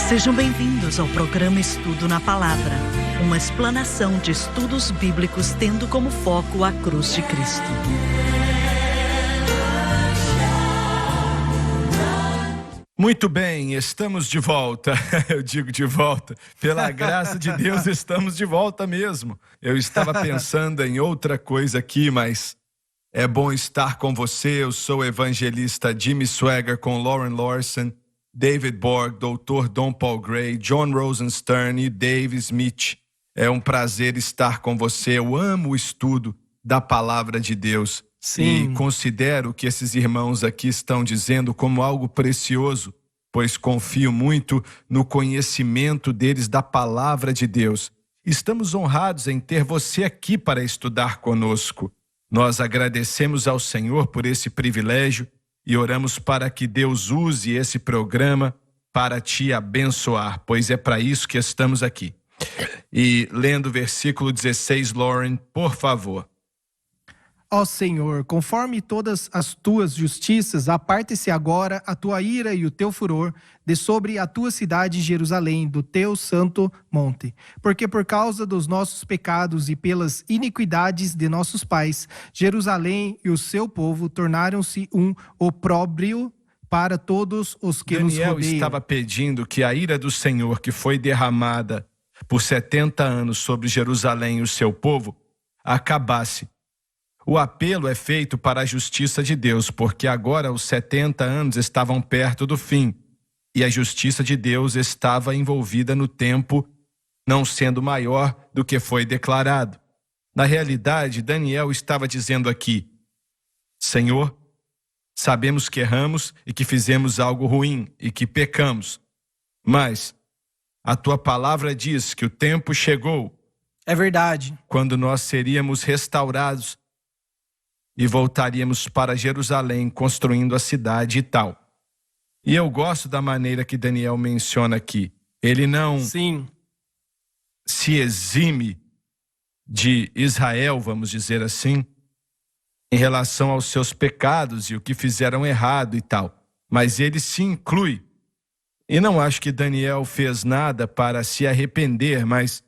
Sejam bem-vindos ao programa Estudo na Palavra, uma explanação de estudos bíblicos tendo como foco a cruz de Cristo. Muito bem, estamos de volta. Eu digo de volta. Pela graça de Deus, estamos de volta mesmo. Eu estava pensando em outra coisa aqui, mas é bom estar com você. Eu sou o evangelista Jimmy Swaggart com Lauren Larson, David Borg, Dr. Don Paul Gray, John Rosenstern e Dave Smith. É um prazer estar com você. Eu amo o estudo da Palavra de Deus. Sim. E considero o que esses irmãos aqui estão dizendo como algo precioso, pois confio muito no conhecimento deles da Palavra de Deus. Estamos honrados em ter você aqui para estudar conosco. Nós agradecemos ao Senhor por esse privilégio e oramos para que Deus use esse programa para te abençoar, pois é para isso que estamos aqui. E lendo o versículo 16, Lauren, por favor. Ó Senhor, conforme todas as tuas justiças, aparte-se agora a tua ira e o teu furor de sobre a tua cidade Jerusalém, do teu santo monte. Porque por causa dos nossos pecados e pelas iniquidades de nossos pais, Jerusalém e o seu povo tornaram-se um opróbrio para todos os que nos rodeiam. Daniel estava pedindo que a ira do Senhor, que foi derramada por 70 anos sobre Jerusalém e o seu povo, acabasse. O apelo é feito para a justiça de Deus, porque agora os 70 anos estavam perto do fim, e a justiça de Deus estava envolvida no tempo, não sendo maior do que foi declarado. Na realidade, Daniel estava dizendo aqui: Senhor, sabemos que erramos e que fizemos algo ruim e que pecamos, mas a tua palavra diz que o tempo chegou. É verdade. Quando nós seríamos restaurados e voltaríamos para Jerusalém, construindo a cidade e tal. E eu gosto da maneira que Daniel menciona aqui. Ele não se exime de Israel, vamos dizer assim, em relação aos seus pecados e o que fizeram errado e tal. Mas ele se inclui. E não acho que Daniel fez nada para se arrepender, mas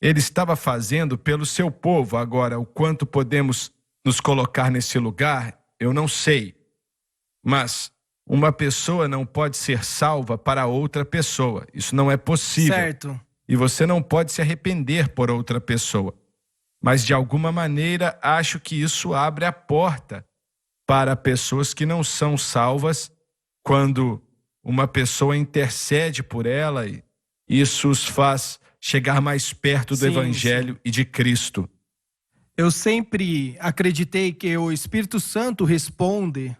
ele estava fazendo pelo seu povo. Agora, o quanto podemos nos colocar nesse lugar, eu não sei. Mas uma pessoa não pode ser salva para outra pessoa. Isso não é possível. Certo. E você não pode se arrepender por outra pessoa. Mas, de alguma maneira, acho que isso abre a porta para pessoas que não são salvas, quando uma pessoa intercede por ela, e isso os faz chegar mais perto do Evangelho e de Cristo. Eu sempre acreditei que o Espírito Santo responde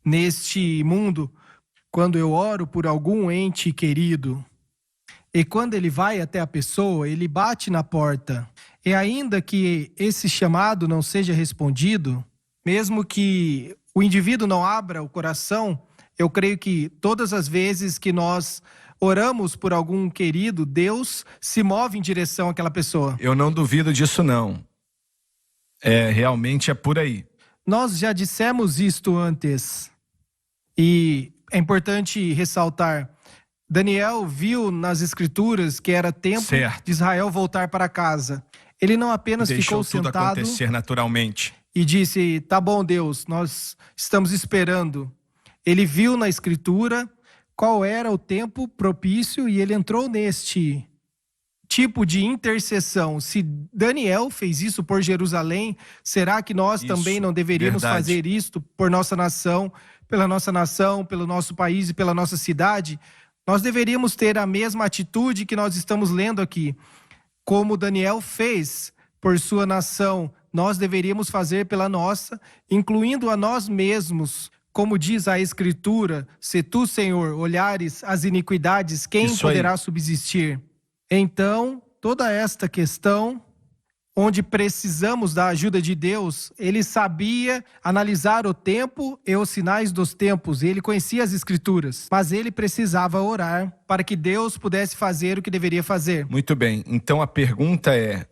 neste mundo quando eu oro por algum ente querido. E quando ele vai até a pessoa, ele bate na porta. E ainda que esse chamado não seja respondido, mesmo que o indivíduo não abra o coração, eu creio que todas as vezes que nós oramos por algum querido, Deus se move em direção àquela pessoa. Eu não duvido disso, não. Realmente é por aí. Nós já dissemos isto antes. E é importante ressaltar. Daniel viu nas escrituras que era tempo de Israel voltar para casa. Ele não apenas ficou tudo sentado acontecer naturalmente e disse: tá bom, Deus, nós estamos esperando. Ele viu na escritura qual era o tempo propício e ele entrou neste tipo de intercessão. Se Daniel fez isso por Jerusalém, será que nós também não deveríamos fazer isto por nossa nação, pelo nosso país e pela nossa cidade? Nós deveríamos ter a mesma atitude que nós estamos lendo aqui. Como Daniel fez por sua nação, nós deveríamos fazer pela nossa, incluindo a nós mesmos. Como diz a Escritura: se tu, Senhor, olhares as iniquidades, quem poderá subsistir? Então, toda esta questão, onde precisamos da ajuda de Deus, ele sabia analisar o tempo e os sinais dos tempos. Ele conhecia as Escrituras, mas ele precisava orar para que Deus pudesse fazer o que deveria fazer. Muito bem, então a pergunta é: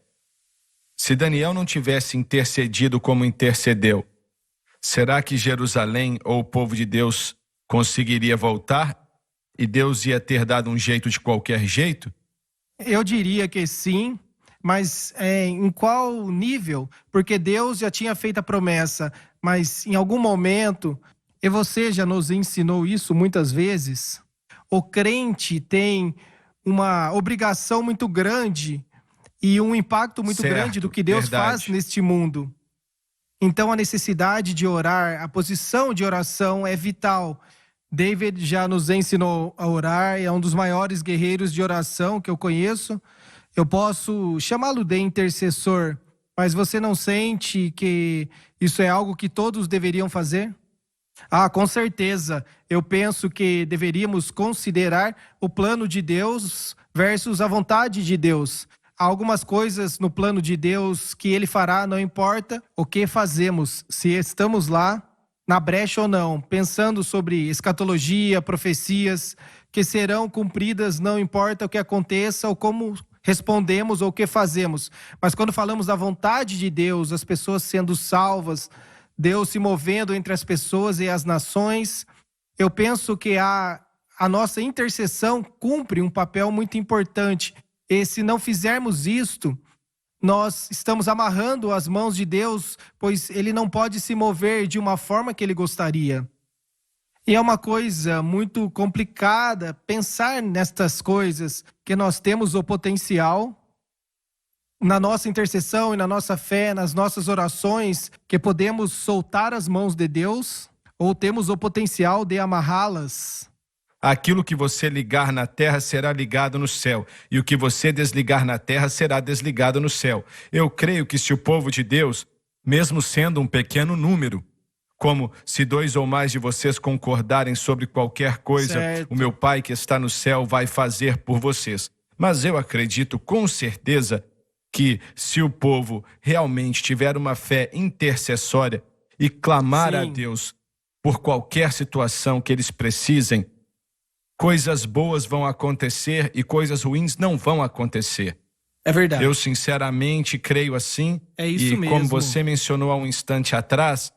se Daniel não tivesse intercedido como intercedeu, será que Jerusalém ou o povo de Deus conseguiria voltar? e Deus ia ter dado um jeito de qualquer jeito? Eu diria que sim, mas em qual nível? Porque Deus já tinha feito a promessa, mas em algum momento, e você já nos ensinou isso muitas vezes, o crente tem uma obrigação muito grande e um impacto muito grande do que Deus faz neste mundo. Então a necessidade de orar, a posição de oração é vital. David já nos ensinou a orar, é um dos maiores guerreiros de oração que eu conheço. Eu posso chamá-lo de intercessor, mas você não sente que isso é algo que todos deveriam fazer? Com certeza. Eu penso que deveríamos considerar o plano de Deus versus a vontade de Deus. Há algumas coisas no plano de Deus que Ele fará, não importa o que fazemos, se estamos lá na brecha ou não, pensando sobre escatologia, profecias que serão cumpridas, não importa o que aconteça ou como respondemos ou o que fazemos. Mas quando falamos da vontade de Deus, as pessoas sendo salvas, Deus se movendo entre as pessoas e as nações, eu penso que a nossa intercessão cumpre um papel muito importante. E se não fizermos isto, nós estamos amarrando as mãos de Deus, pois Ele não pode se mover de uma forma que Ele gostaria. E é uma coisa muito complicada pensar nestas coisas, que nós temos o potencial na nossa intercessão e na nossa fé, nas nossas orações, que podemos soltar as mãos de Deus, ou temos o potencial de amarrá-las. Aquilo que você ligar na terra será ligado no céu, e o que você desligar na terra será desligado no céu. Eu creio que se o povo de Deus, mesmo sendo um pequeno número, como se 2 ou mais de vocês concordarem sobre qualquer coisa, certo, o meu Pai que está no céu vai fazer por vocês. Mas eu acredito com certeza que se o povo realmente tiver uma fé intercessória e clamar a Deus por qualquer situação que eles precisem, coisas boas vão acontecer e coisas ruins não vão acontecer. É verdade. Eu sinceramente creio assim. É isso mesmo. E como você mencionou há um instante atrás,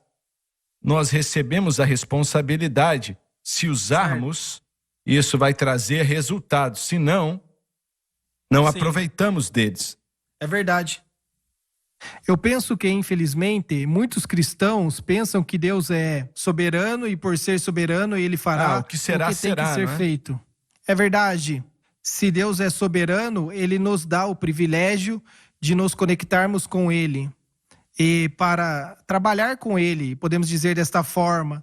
nós recebemos a responsabilidade. Se usarmos, isso vai trazer resultados. Se não aproveitamos deles. É verdade. Eu penso que, infelizmente, muitos cristãos pensam que Deus é soberano e, por ser soberano, Ele fará o que será, o que tem que ser não é? feito. É verdade. Se Deus é soberano, Ele nos dá o privilégio de nos conectarmos com Ele. E para trabalhar com Ele, podemos dizer desta forma,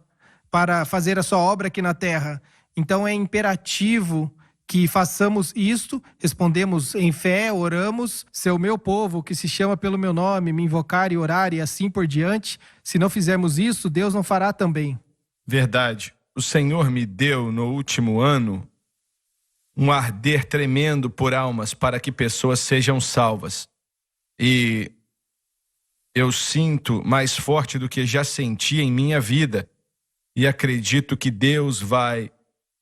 para fazer a sua obra aqui na terra. Então é imperativo que façamos isto, respondemos em fé, oramos, se o meu povo, que se chama pelo meu nome, me invocar e orar e assim por diante, se não fizermos isso, Deus não fará também. Verdade. O Senhor me deu no último ano um arder tremendo por almas para que pessoas sejam salvas. E eu sinto mais forte do que já senti em minha vida. E acredito que Deus vai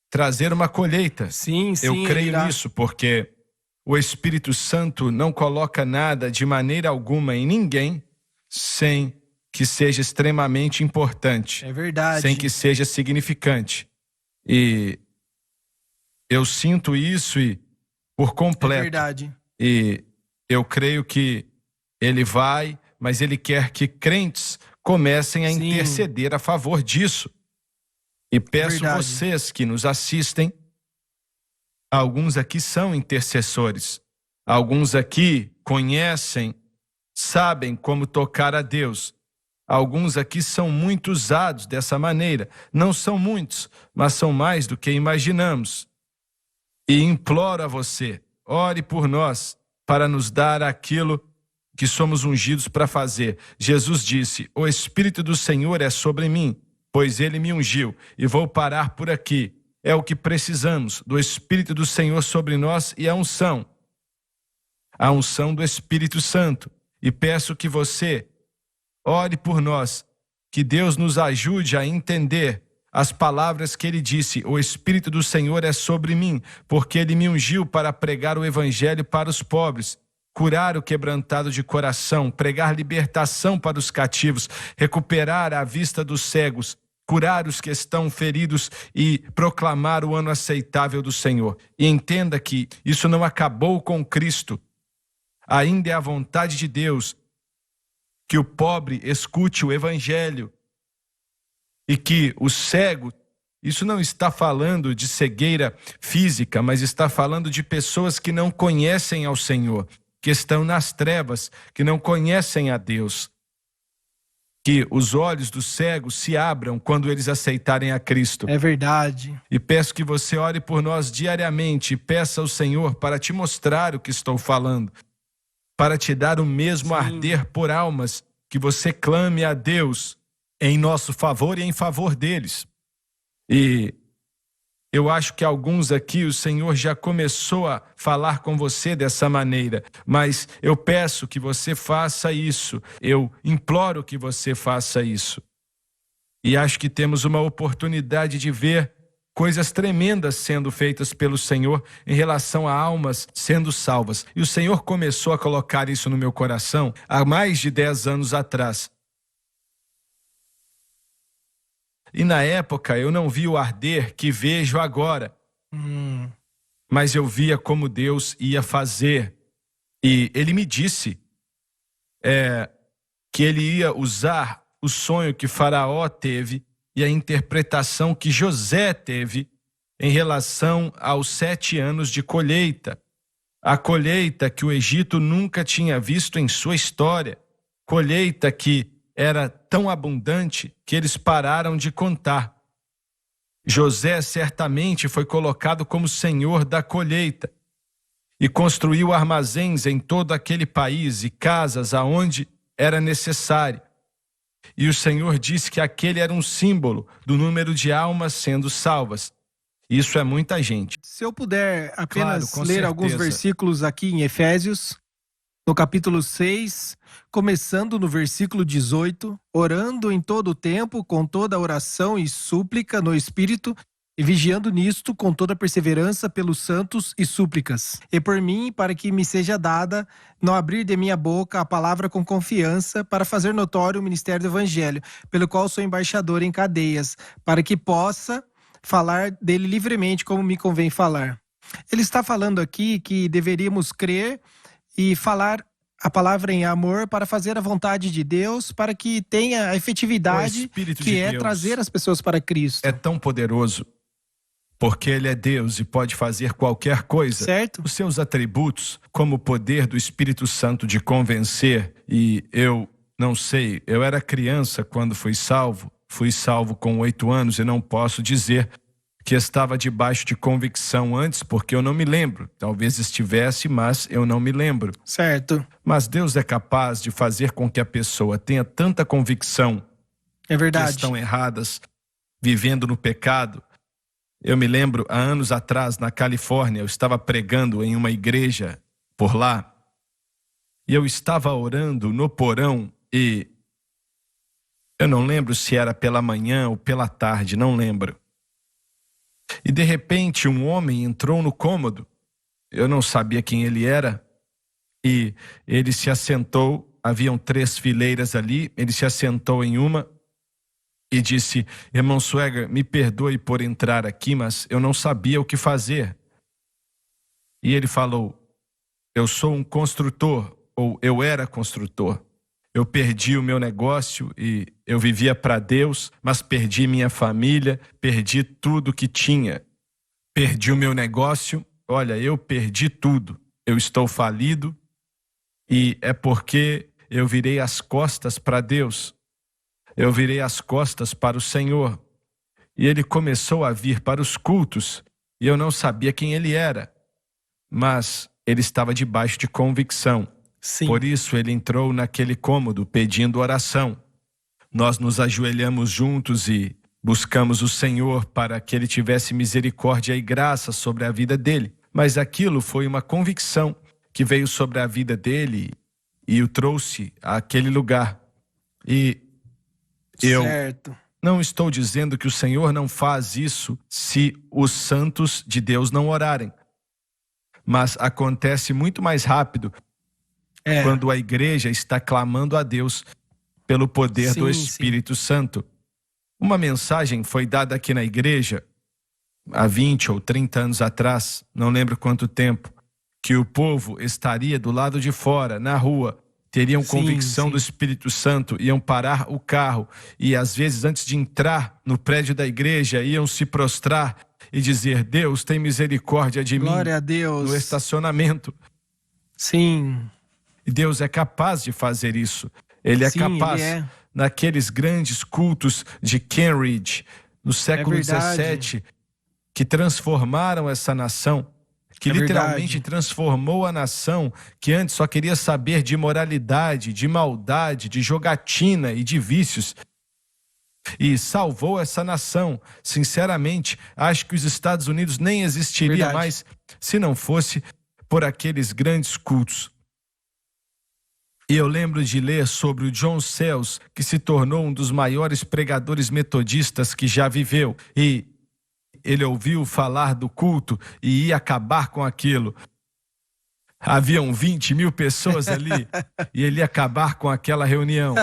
trazer uma colheita. Sim, eu creio nisso, porque o Espírito Santo não coloca nada de maneira alguma em ninguém sem que seja extremamente importante. É verdade. Sem que seja significante. E eu sinto isso por completo. É verdade. E eu creio que Ele vai, mas Ele quer que crentes comecem a interceder a favor disso. E peço vocês que nos assistem, alguns aqui são intercessores, alguns aqui conhecem, sabem como tocar a Deus, alguns aqui são muito usados dessa maneira, não são muitos, mas são mais do que imaginamos. E imploro a você, ore por nós, para nos dar aquilo que somos ungidos para fazer. Jesus disse, o Espírito do Senhor é sobre mim, pois Ele me ungiu, e vou parar por aqui. É o que precisamos, do Espírito do Senhor sobre nós e a unção do Espírito Santo. E peço que você ore por nós, que Deus nos ajude a entender as palavras que Ele disse, o Espírito do Senhor é sobre mim, porque Ele me ungiu para pregar o Evangelho para os pobres, curar o quebrantado de coração, pregar libertação para os cativos, recuperar a vista dos cegos, curar os que estão feridos e proclamar o ano aceitável do Senhor. E entenda que isso não acabou com Cristo. Ainda é a vontade de Deus que o pobre escute o evangelho e que o cego, isso não está falando de cegueira física, mas está falando de pessoas que não conhecem ao Senhor, que estão nas trevas, que não conhecem a Deus. Que os olhos dos cegos se abram quando eles aceitarem a Cristo. É verdade. E peço que você ore por nós diariamente e peça ao Senhor para te mostrar o que estou falando, para te dar o mesmo arder por almas, que você clame a Deus em nosso favor e em favor deles. E eu acho que alguns aqui o Senhor já começou a falar com você dessa maneira, mas eu peço que você faça isso, eu imploro que você faça isso. E acho que temos uma oportunidade de ver coisas tremendas sendo feitas pelo Senhor em relação a almas sendo salvas. E o Senhor começou a colocar isso no meu coração há mais de 10 anos atrás. E na época eu não vi o arder que vejo agora, mas eu via como Deus ia fazer. E Ele me disse que Ele ia usar o sonho que Faraó teve e a interpretação que José teve em relação aos 7 anos de colheita. A colheita que o Egito nunca tinha visto em sua história. Colheita que era tão abundante que eles pararam de contar. José certamente foi colocado como senhor da colheita e construiu armazéns em todo aquele país e casas aonde era necessário. E o Senhor disse que aquele era um símbolo do número de almas sendo salvas. Isso é muita gente. Se eu puder apenas Claro, com ler certeza. alguns versículos aqui em Efésios, no capítulo 6, começando no versículo 18, orando em todo o tempo, com toda oração e súplica no Espírito, e vigiando nisto com toda perseverança pelos santos e súplicas. E por mim, para que me seja dada, não abrir de minha boca a palavra com confiança, para fazer notório o ministério do Evangelho, pelo qual sou embaixador em cadeias, para que possa falar dele livremente como me convém falar. Ele está falando aqui que deveríamos crer e falar a palavra em amor para fazer a vontade de Deus, para que tenha a efetividade Espírito que de é Deus trazer as pessoas para Cristo. é tão poderoso, porque Ele é Deus e pode fazer qualquer coisa. Certo? Os seus atributos, como o poder do Espírito Santo de convencer, e eu não sei, eu era criança quando fui salvo com 8 anos e não posso dizer que estava debaixo de convicção antes, porque eu não me lembro. Talvez estivesse, mas eu não me lembro. Certo. Mas Deus é capaz de fazer com que a pessoa tenha tanta convicção É que verdade. estão erradas, vivendo no pecado. Eu me lembro, há anos atrás, na Califórnia, eu estava pregando em uma igreja por lá, e eu estava orando no porão, e eu não lembro se era pela manhã ou pela tarde, não lembro. E de repente um homem entrou no cômodo, eu não sabia quem ele era, e ele se assentou, haviam 3 fileiras ali, ele se assentou em uma, e disse: irmão Swagger, me perdoe por entrar aqui, mas eu não sabia o que fazer. E ele falou: eu sou um construtor, ou eu era construtor. Eu perdi o meu negócio e eu vivia para Deus, mas perdi minha família, perdi tudo que tinha. Perdi o meu negócio, olha, eu perdi tudo. Eu estou falido e é porque eu virei as costas para Deus. Eu virei as costas para o Senhor. E ele começou a vir para os cultos e eu não sabia quem ele era, mas ele estava debaixo de convicção. Sim. Por isso ele entrou naquele cômodo pedindo oração. Nós nos ajoelhamos juntos e buscamos o Senhor para que Ele tivesse misericórdia e graça sobre a vida dele. Mas aquilo foi uma convicção que veio sobre a vida dele e o trouxe àquele lugar. E eu Certo. não estou dizendo que o Senhor não faz isso se os santos de Deus não orarem. Mas acontece muito mais rápido quando a igreja está clamando a Deus pelo poder do Sim, Espírito Santo. Uma mensagem foi dada aqui na igreja há 20 ou 30 anos atrás, não lembro quanto tempo, que o povo estaria do lado de fora, na rua, teriam convicção do Espírito Santo, iam parar o carro e às vezes antes de entrar no prédio da igreja iam se prostrar e dizer: Deus, tem misericórdia de mim. Glória a Deus. No estacionamento. Sim. E Deus é capaz de fazer isso. Ele é capaz, naqueles grandes cultos de Cambridge, no século XVII, que transformaram essa nação, que literalmente transformou a nação que antes só queria saber de imoralidade, de maldade, de jogatina e de vícios. E salvou essa nação. Sinceramente, acho que os Estados Unidos nem existiria mais se não fosse por aqueles grandes cultos. E eu lembro de ler sobre o John Sells, que se tornou um dos maiores pregadores metodistas que já viveu. E ele ouviu falar do culto e ia acabar com aquilo. Haviam 20 mil pessoas ali e ele ia acabar com aquela reunião.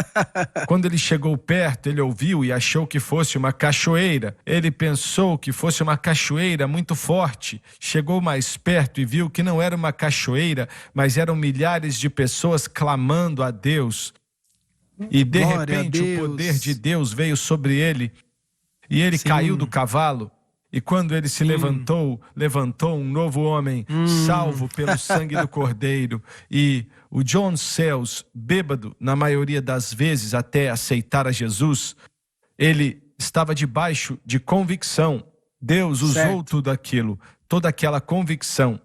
Quando ele chegou perto, ele ouviu e achou que fosse uma cachoeira. Ele pensou que fosse uma cachoeira muito forte. Chegou mais perto e viu que não era uma cachoeira, mas eram milhares de pessoas clamando a Deus. E de repente o poder de Deus veio sobre ele e ele caiu do cavalo. E quando ele se levantou um novo homem, salvo pelo sangue do Cordeiro. E o John Sells, bêbado, na maioria das vezes até aceitar a Jesus, ele estava debaixo de convicção. Deus usou tudo aquilo, toda aquela convicção.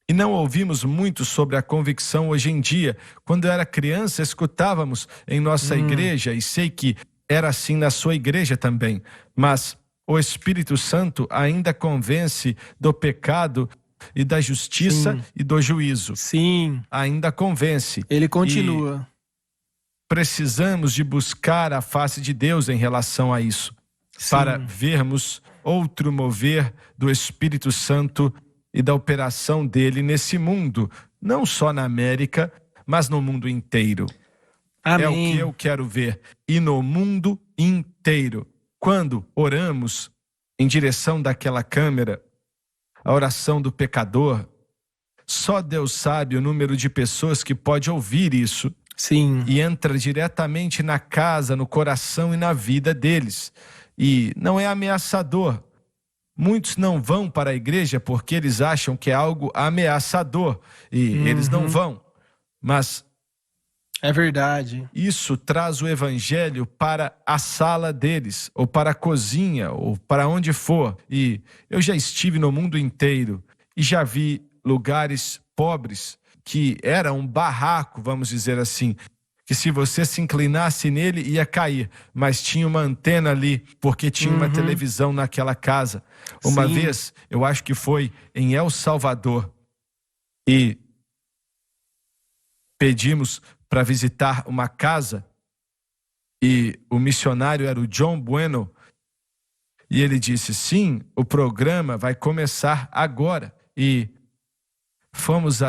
E não ouvimos muito sobre a convicção hoje em dia. Quando eu era criança, escutávamos em nossa igreja, e sei que era assim na sua igreja também, mas o Espírito Santo ainda convence do pecado e da justiça e do juízo. Sim. Ainda convence. Ele continua. E precisamos de buscar a face de Deus em relação a isso, para vermos outro mover do Espírito Santo e da operação dele nesse mundo, não só na América, mas no mundo inteiro. Amém. É o que eu quero ver. E no mundo inteiro. Quando oramos em direção daquela câmera, a oração do pecador, só Deus sabe o número de pessoas que pode ouvir isso. Sim. E entra diretamente na casa, no coração e na vida deles. E não é ameaçador. Muitos não vão para a igreja porque eles acham que é algo ameaçador. E eles não vão. Mas é verdade. Isso traz o evangelho para a sala deles, ou para a cozinha, ou para onde for. E eu já estive no mundo inteiro e já vi lugares pobres que era um barraco, vamos dizer assim, que se você se inclinasse nele ia cair, mas tinha uma antena ali porque tinha uma televisão naquela casa. Uma vez, eu acho que foi em El Salvador, e pedimos para visitar uma casa, e o missionário era o John Bueno, e ele disse: sim, o programa vai começar agora. E fomos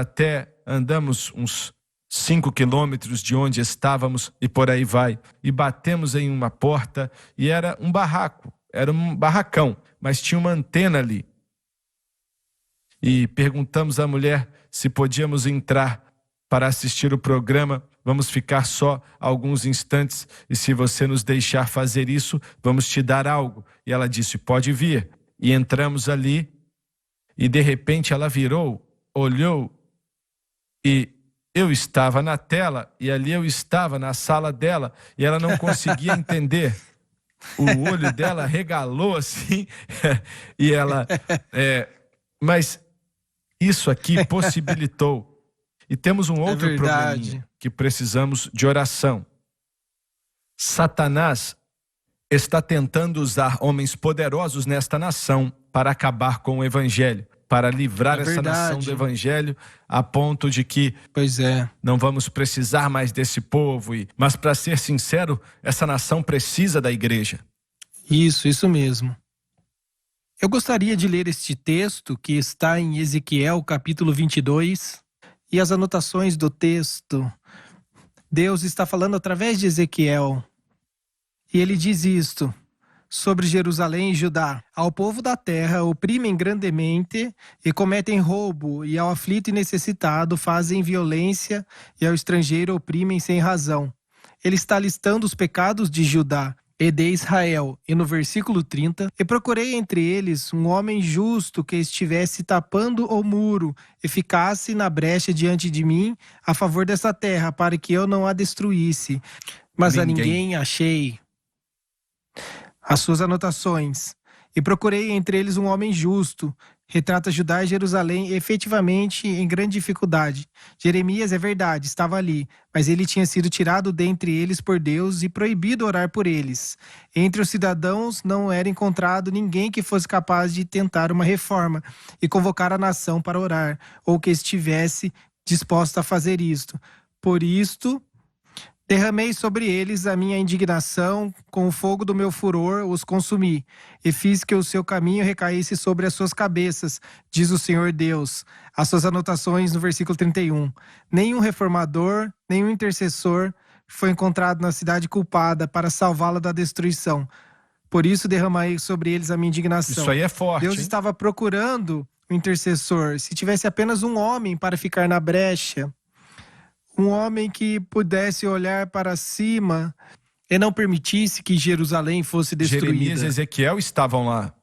andamos uns 5 quilômetros de onde estávamos e por aí vai, e batemos em uma porta e era um barraco, era um barracão, mas tinha uma antena ali. E perguntamos à mulher se podíamos entrar para assistir o programa. Vamos ficar só alguns instantes e se você nos deixar fazer isso, vamos te dar algo. E ela disse: pode vir. E entramos ali e de repente ela virou, olhou, e eu estava na tela e ali eu estava na sala dela e ela não conseguia entender. O olho dela regalou assim e ela... mas isso aqui possibilitou. E temos um outro probleminha, que precisamos de oração. Satanás está tentando usar homens poderosos nesta nação para acabar com o evangelho, para livrar essa nação do evangelho a ponto de que não vamos precisar mais desse povo. Mas para ser sincero, essa nação precisa da igreja. Isso mesmo. Eu gostaria de ler este texto que está em Ezequiel capítulo 22 e as anotações do texto. Deus está falando através de Ezequiel E ele diz isto sobre Jerusalém e Judá: ao povo da terra oprimem grandemente e cometem roubo, e ao aflito e necessitado fazem violência, e ao estrangeiro oprimem sem razão. Ele está listando os pecados de Judá e de Israel. E no versículo 30, e procurei entre eles um homem justo que estivesse tapando o muro e ficasse na brecha diante de mim a favor dessa terra, para que eu não a destruísse. Mas a ninguém achei. As suas anotações. E procurei entre eles um homem justo. Retrata Judá e Jerusalém efetivamente em grande dificuldade. Jeremias, é verdade, estava ali, mas ele tinha sido tirado dentre eles por Deus e proibido orar por eles. Entre os cidadãos não era encontrado ninguém que fosse capaz de tentar uma reforma e convocar a nação para orar, ou que estivesse disposto a fazer isto. Por isto, derramei sobre eles a minha indignação, com o fogo do meu furor os consumi, e fiz que o seu caminho recaísse sobre as suas cabeças, diz o Senhor Deus. As suas anotações no versículo 31. Nenhum reformador, nenhum intercessor foi encontrado na cidade culpada para salvá-la da destruição. Por isso derramei sobre eles a minha indignação. Isso aí é forte, Deus hein? estava procurando um intercessor. Se tivesse apenas um homem para ficar na brecha, um homem que pudesse olhar para cima e não permitisse que Jerusalém fosse destruída. Jeremias e Ezequiel estavam lá.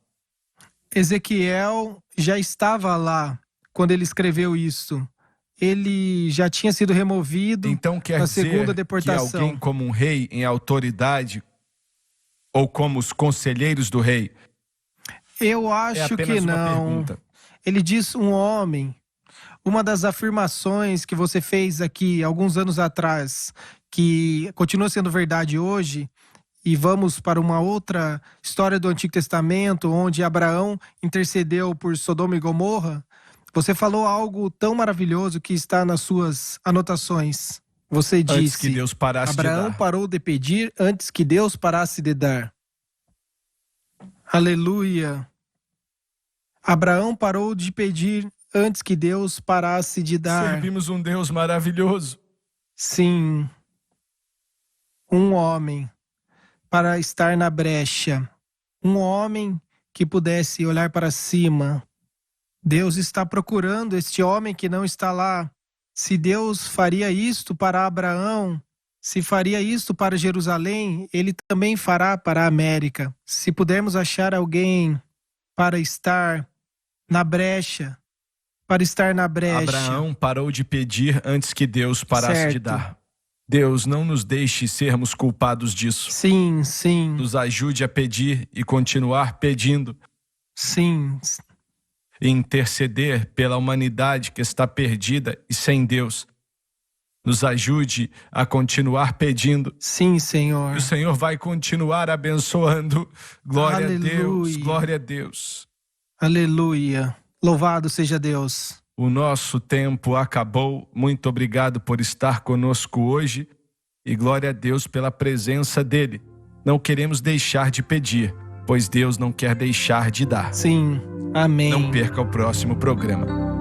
Ezequiel já estava lá quando ele escreveu isso. Ele já tinha sido removido Então quer na dizer segunda que deportação. alguém como um rei em autoridade, ou como os conselheiros do rei, Eu acho apenas que uma não. pergunta. Ele diz um homem. Uma das afirmações que você fez aqui alguns anos atrás, que continua sendo verdade hoje, e vamos para uma outra história do Antigo Testamento, onde Abraão intercedeu por Sodoma e Gomorra, você falou algo tão maravilhoso que está nas suas anotações. Você disse: antes que Deus parasse Abraão de dar. parou de pedir antes que Deus parasse de dar. Aleluia. Abraão parou de pedir antes que Deus parasse de dar. Servimos um Deus maravilhoso. Sim. Um homem para estar na brecha. Um homem que pudesse olhar para cima. Deus está procurando este homem que não está lá. Se Deus faria isto para Abraão, se faria isto para Jerusalém, ele também fará para a América. Se pudermos achar alguém para estar na brecha, Abraão parou de pedir antes que Deus parasse de dar. Deus, não nos deixe sermos culpados disso. Sim, sim. Nos ajude a pedir e continuar pedindo. Sim. E interceder pela humanidade que está perdida e sem Deus. Nos ajude a continuar pedindo. Sim, Senhor. E o Senhor vai continuar abençoando. Glória Aleluia. a Deus, glória a Deus. Aleluia. Louvado seja Deus. O nosso tempo acabou. Muito obrigado por estar conosco hoje. E glória a Deus pela presença dEle. Não queremos deixar de pedir, pois Deus não quer deixar de dar. Sim. Amém. Não perca o próximo programa.